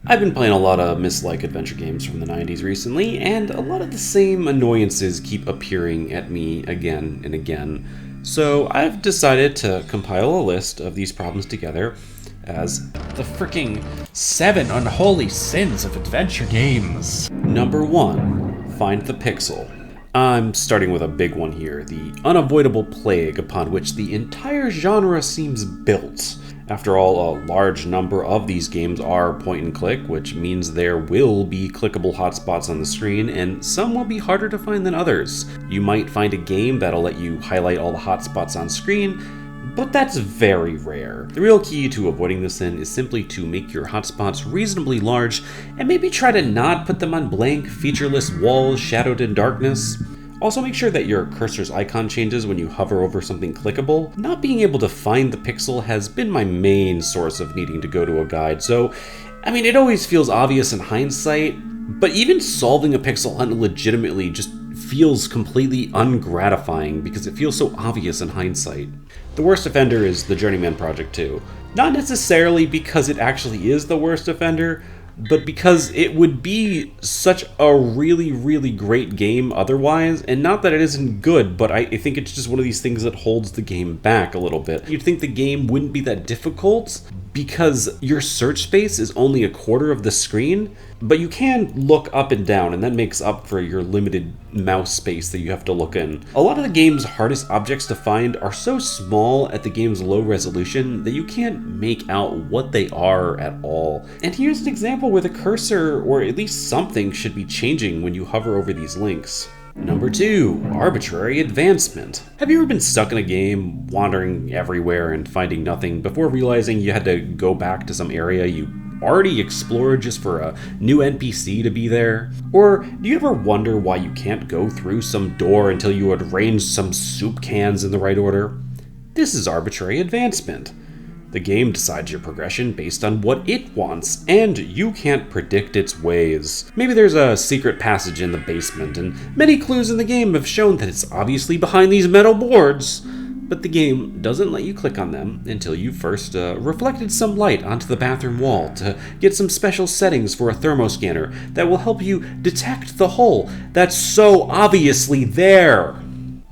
I've been playing a lot of Myst-like adventure games from the 90s recently, and a lot of the same annoyances keep appearing at me again and again. So I've decided to compile a list of these problems together as the freaking 7 unholy sins of adventure games. Number 1, find the pixel. I'm starting with a big one here, the unavoidable plague upon which the entire genre seems built. After all, a large number of these games are point and click, which means there will be clickable hotspots on the screen, and some will be harder to find than others. You might find a game that'll let you highlight all the hotspots on screen, but that's very rare. The real key to avoiding this sin is simply to make your hotspots reasonably large, and maybe try to not put them on blank, featureless walls shadowed in darkness. Also, make sure that your cursor's icon changes when you hover over something clickable. Not being able to find the pixel has been my main source of needing to go to a guide, so, it always feels obvious in hindsight, but even solving a pixel hunt legitimately just feels completely ungratifying because it feels so obvious in hindsight. The worst offender is the Journeyman Project 2. Not necessarily because it actually is the worst offender, but because it would be such a really, really great game otherwise, and not that it isn't good, but I think it's just one of these things that holds the game back a little bit. You'd think the game wouldn't be that difficult because your search space is only a quarter of the screen, but you can look up and down, and that makes up for your limited mouse space that you have to look in. A lot of the game's hardest objects to find are so small at the game's low resolution that you can't make out what they are at all. And here's an example where the cursor, or at least something, should be changing when you hover over these links. Number 2, Arbitrary Advancement. Have you ever been stuck in a game, wandering everywhere and finding nothing before realizing you had to go back to some area you already explored just for a new NPC to be there? Or do you ever wonder why you can't go through some door until you had arranged some soup cans in the right order? This is Arbitrary Advancement. The game decides your progression based on what it wants, and you can't predict its ways. Maybe there's a secret passage in the basement, and many clues in the game have shown that it's obviously behind these metal boards. But the game doesn't let you click on them until you first reflected some light onto the bathroom wall to get some special settings for a thermoscanner that will help you detect the hole that's so obviously there.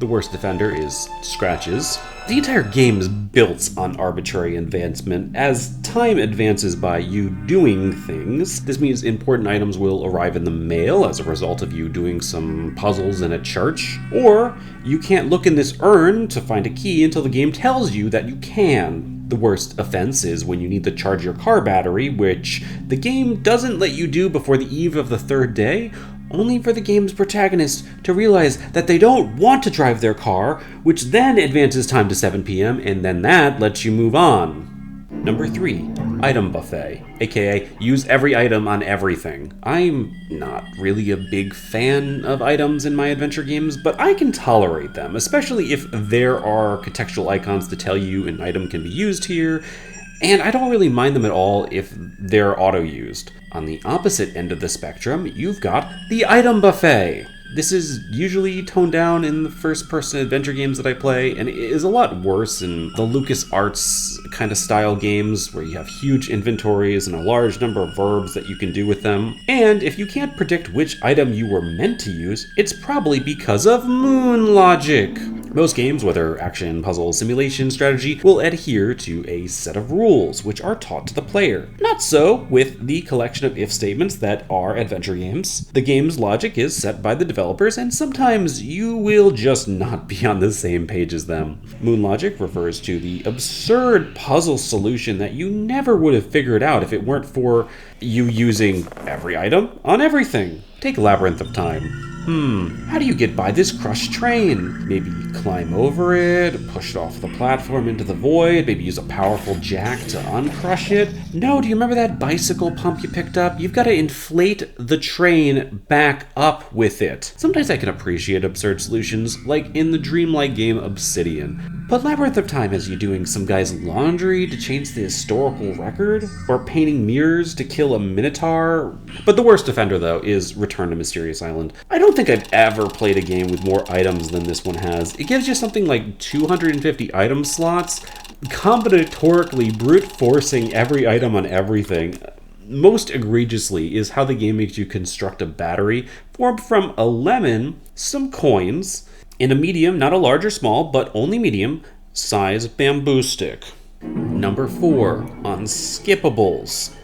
The worst offender is scratches. The entire game is built on arbitrary advancement. As time advances by you doing things, this means important items will arrive in the mail as a result of you doing some puzzles in a church, or you can't look in this urn to find a key until the game tells you that you can. The worst offense is when you need to charge your car battery, which the game doesn't let you do before the eve of the third day, only for the game's protagonist to realize that they don't want to drive their car, which then advances time to 7 p.m., and then that lets you move on. Number 3, Item Buffet, aka use every item on everything. I'm not really a big fan of items in my adventure games, but I can tolerate them, especially if there are contextual icons to tell you an item can be used here, and I don't really mind them at all if they're auto-used. On the opposite end of the spectrum, you've got the Item Buffet. This is usually toned down in the first-person adventure games that I play, and it is a lot worse in the LucasArts kind of style games where you have huge inventories and a large number of verbs that you can do with them. And if you can't predict which item you were meant to use, it's probably because of moon logic. Most games, whether action, puzzle, simulation, strategy, will adhere to a set of rules, which are taught to the player. Not so with the collection of if statements that are adventure games. The game's logic is set by the developers, and sometimes you will just not be on the same page as them. Moon logic refers to the absurd puzzle solution that you never would have figured out if it weren't for you using every item on everything. Take Labyrinth of Time. How do you get by this crushed train? Maybe climb over it, push it off the platform into the void, maybe use a powerful jack to uncrush it? No, do you remember that bicycle pump you picked up? You've got to inflate the train back up with it. Sometimes I can appreciate absurd solutions, like in the dreamlike game Obsidian. But Labyrinth of Time has you doing some guy's laundry to change the historical record, or painting mirrors to kill a minotaur. But the worst offender, though, is Return to Mysterious Island. I don't think I've ever played a game with more items than this one has. It gives you something like 250 item slots, combinatorically brute forcing every item on everything. most egregiously is how the game makes you construct a battery formed from a lemon, some coins, and a medium, not a large or small, but only medium, size bamboo stick. Number 4, Unskippables.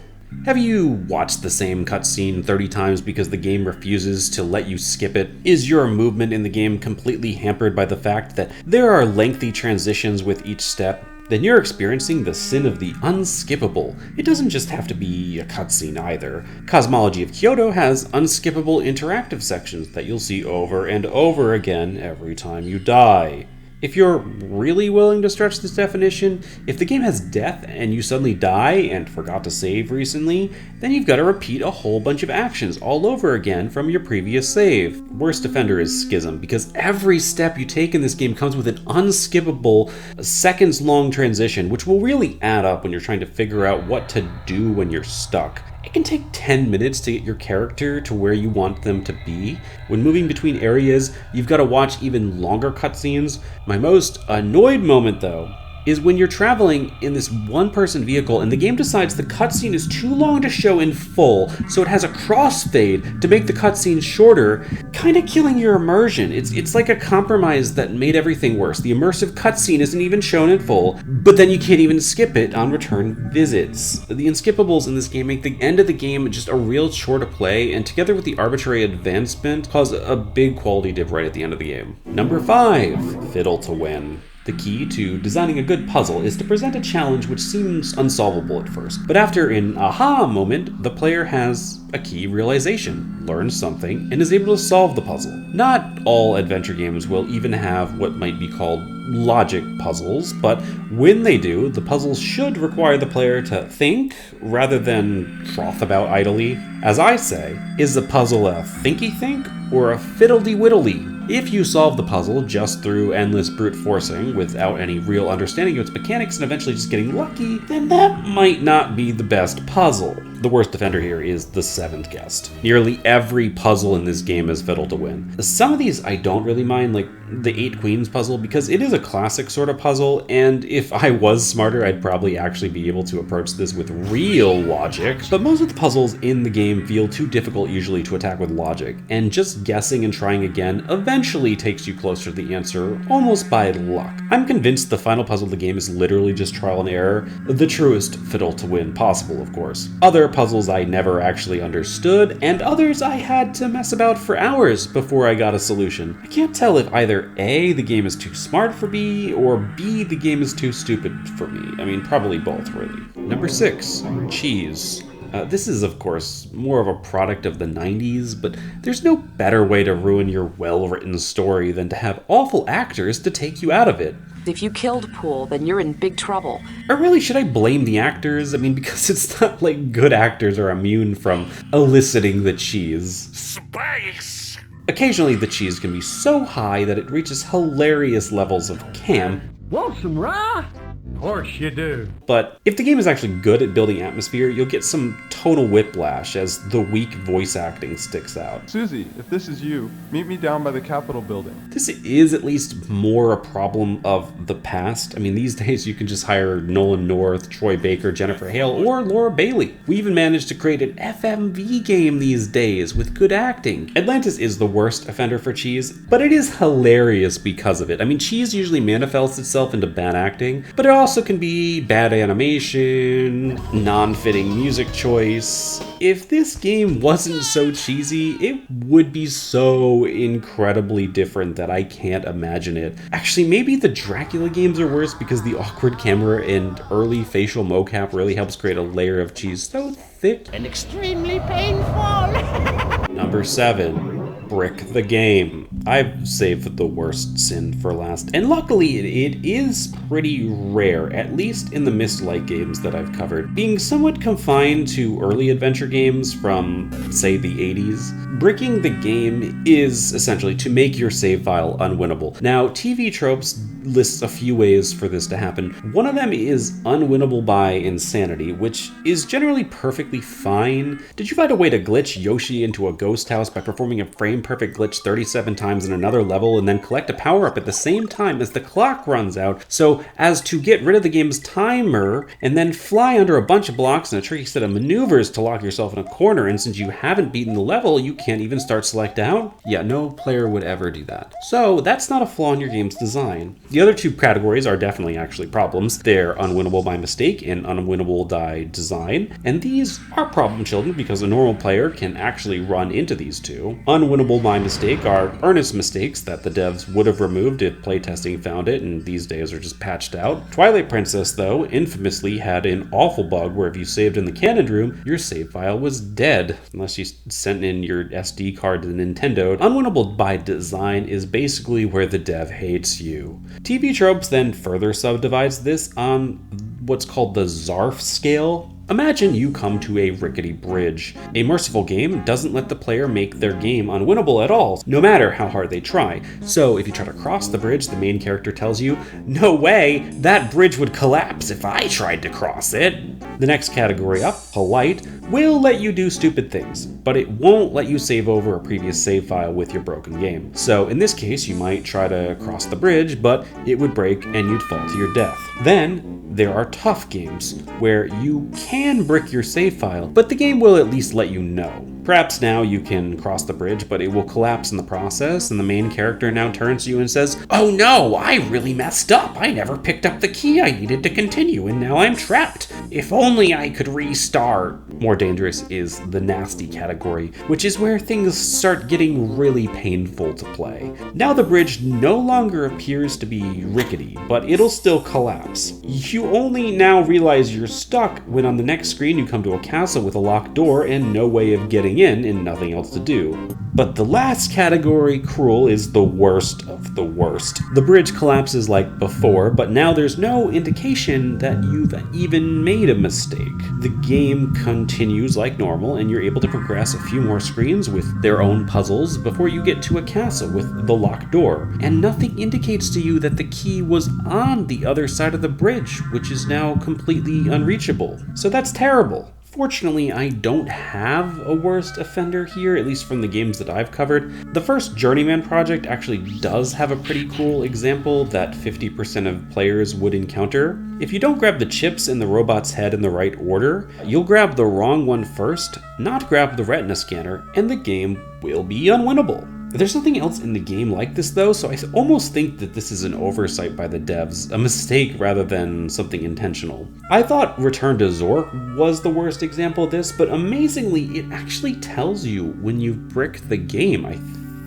Have you watched the same cutscene 30 times because the game refuses to let you skip it? Is your movement in the game completely hampered by the fact that there are lengthy transitions with each step? Then you're experiencing the sin of the unskippable. It doesn't just have to be a cutscene either. Cosmology of Kyoto has unskippable interactive sections that you'll see over and over again every time you die. If you're really willing to stretch this definition, if the game has death and you suddenly die and forgot to save recently, then you've got to repeat a whole bunch of actions all over again from your previous save. Worst offender is Schism, because every step you take in this game comes with an unskippable, seconds-long transition, which will really add up when you're trying to figure out what to do when you're stuck. It can take 10 minutes to get your character to where you want them to be. When moving between areas, you've got to watch even longer cutscenes. My most annoyed moment, though, is when you're traveling in this one-person vehicle and the game decides the cutscene is too long to show in full, so it has a crossfade to make the cutscene shorter, kind of killing your immersion. It's like a compromise that made everything worse. The immersive cutscene isn't even shown in full, but then you can't even skip it on return visits. The Unskippables in this game make the end of the game just a real chore to play, and together with the Arbitrary Advancement, cause a big quality dip right at the end of the game. Number 5, Fiddle to Win. The key to designing a good puzzle is to present a challenge which seems unsolvable at first, but after an aha moment, the player has a key realization, learns something, and is able to solve the puzzle. Not all adventure games will even have what might be called logic puzzles, but when they do, the puzzles should require the player to think rather than froth about idly. As I say, is the puzzle a thinky-think or a fiddle-de-whittle-y? If you solve the puzzle just through endless brute forcing without any real understanding of its mechanics and eventually just getting lucky, then that might not be the best puzzle. The worst offender here is the 7th guest. Nearly every puzzle in this game is Fiddle to Win. Some of these I don't really mind, like the 8 Queens puzzle, because it is a classic sort of puzzle, and if I was smarter, I'd probably actually be able to approach this with real logic. But most of the puzzles in the game feel too difficult usually to attack with logic, and just guessing and trying again eventually takes you closer to the answer, almost by luck. I'm convinced the final puzzle of the game is literally just trial and error, the truest Fiddle to Win possible, of course. Other puzzles I never actually understood, and others I had to mess about for hours before I got a solution. I can't tell if either A, the game is too smart for B, or B, the game is too stupid for me. I mean, probably both, really. Number 6, cheese. This is, of course, more of a product of the 90s, but there's no better way to ruin your well-written story than to have awful actors to take you out of it. If you killed Poole, then you're in big trouble. Or really, should I blame the actors? I mean, because it's not like good actors are immune from eliciting the cheese. Space! Occasionally, the cheese can be so high that it reaches hilarious levels of camp. Want some rye? Of course you do. But if the game is actually good at building atmosphere, you'll get some tonal whiplash as the weak voice acting sticks out. Susie, if this is you, meet me down by the Capitol building. This is at least more a problem of the past. I mean, these days you can just hire Nolan North, Troy Baker, Jennifer Hale, or Laura Bailey. We even managed to create an FMV game these days with good acting. Atlantis is the worst offender for cheese, but it is hilarious because of it. I mean, cheese usually manifests itself into bad acting, but it also can be bad animation, non-fitting music choice. If this game wasn't so cheesy, it would be so incredibly different that I can't imagine it. Actually, maybe the Dracula games are worse because the awkward camera and early facial mocap really helps create a layer of cheese so thick And extremely painful. Number 7, brick the game. I've saved the worst sin for last, and luckily it is pretty rare, at least in the Myst-like games that I've covered. Being somewhat confined to early adventure games from, say, the 80s, bricking the game is essentially to make your save file unwinnable. Now, TV Tropes lists a few ways for this to happen. One of them is unwinnable by insanity, which is generally perfectly fine. Did you find a way to glitch Yoshi into a ghost house by performing a frame frame-perfect glitch 37 times in another level and then collect a power-up at the same time as the clock runs out, so as to get rid of the game's timer and then fly under a bunch of blocks and a tricky set of maneuvers to lock yourself in a corner, and since you haven't beaten the level, you can't even start select out? Yeah, no player would ever do that. So that's not a flaw in your game's design. The other two categories are definitely actually problems. They're unwinnable by mistake and unwinnable by design, and these are problem children because a normal player can actually run into these two. Unwinnable by mistake are earnest mistakes that the devs would have removed if playtesting found it, and these days are just patched out. Twilight Princess, though, infamously had an awful bug where if you saved in the canon room, your save file was dead, unless you sent in your SD card to the Nintendo. Unwinnable by design is basically where the dev hates you. TV Tropes then further subdivides this on what's called the Zarf scale. Imagine you come to a rickety bridge. A merciful game doesn't let the player make their game unwinnable at all, no matter how hard they try. So if you try to cross the bridge, the main character tells you, "No way, that bridge would collapse if I tried to cross it." The next category up, polite, will let you do stupid things, but it won't let you save over a previous save file with your broken game. So in this case, you might try to cross the bridge, but it would break and you'd fall to your death. Then there are tough games, where you can brick your save file, but the game will at least let you know. Perhaps now you can cross the bridge, but it will collapse in the process, and the main character now turns to you and says, "Oh no, I really messed up. I never picked up the key I needed to continue, and now I'm trapped. If only I could restart." More dangerous is the nasty category, which is where things start getting really painful to play. Now the bridge no longer appears to be rickety, but it'll still collapse. You only now realize you're stuck when on the next screen you come to a castle with a locked door and no way of getting in and nothing else to do. But the last category, cruel, is the worst of the worst. The bridge collapses like before, but now there's no indication that you've even made a mistake. The game continues like normal, and you're able to progress a few more screens with their own puzzles before you get to a castle with the locked door. And nothing indicates to you that the key was on the other side of the bridge, which is now completely unreachable. So that's terrible. Fortunately, I don't have a worst offender here, at least from the games that I've covered. The first Journeyman project actually does have a pretty cool example that 50% of players would encounter. If you don't grab the chips in the robot's head in the right order, you'll grab the wrong one first, not grab the retina scanner, and the game will be unwinnable. There's nothing else in the game like this though, so I almost think that this is an oversight by the devs, a mistake rather than something intentional. I thought Return to Zork was the worst example of this, but amazingly, it actually tells you when you've bricked the game, I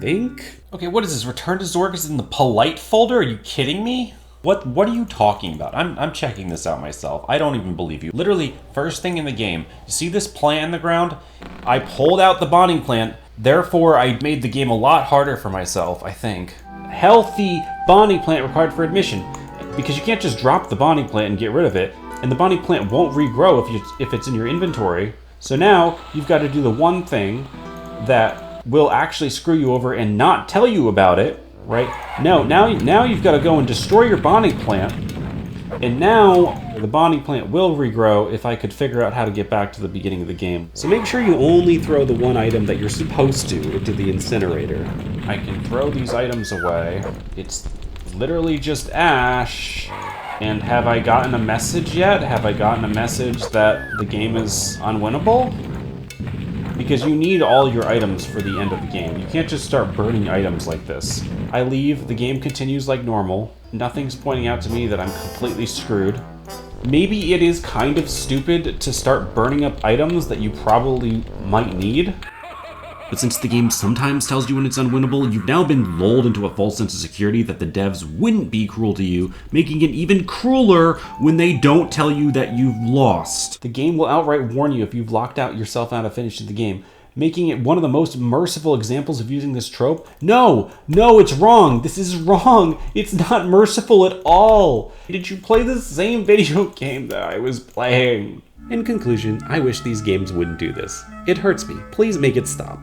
think? Okay, what is this? Return to Zork is in the polite folder? Are you kidding me? What are you talking about? I'm checking this out myself. I don't even believe you. Literally, first thing in the game, you see this plant in the ground? I pulled out the bonding plant, therefore I made the game a lot harder for myself, I think. Healthy bonding plant required for admission, because you can't just drop the bonding plant and get rid of it, and the bonding plant won't regrow if it's in your inventory. So now you've got to do the one thing that will actually screw you over and not tell you about it. Right? No, now you've got to go and destroy your bonding plant, and now the bonding plant will regrow if I could figure out how to get back to the beginning of the game. So make sure you only throw the one item that you're supposed to into the incinerator. I can throw these items away. It's literally just ash. And have I gotten a message yet? Have I gotten a message that the game is unwinnable? Because you need all your items for the end of the game. You can't just start burning items like this. I leave, the game continues like normal. Nothing's pointing out to me that I'm completely screwed. Maybe it is kind of stupid to start burning up items that you probably might need. But since the game sometimes tells you when it's unwinnable, you've now been lulled into a false sense of security that the devs wouldn't be cruel to you, making it even crueler when they don't tell you that you've lost. The game will outright warn you if you've locked yourself out of finishing the game, making it one of the most merciful examples of using this trope. No, it's wrong. This is wrong. It's not merciful at all. Did you play the same video game that I was playing? In conclusion, I wish these games wouldn't do this. It hurts me. Please make it stop.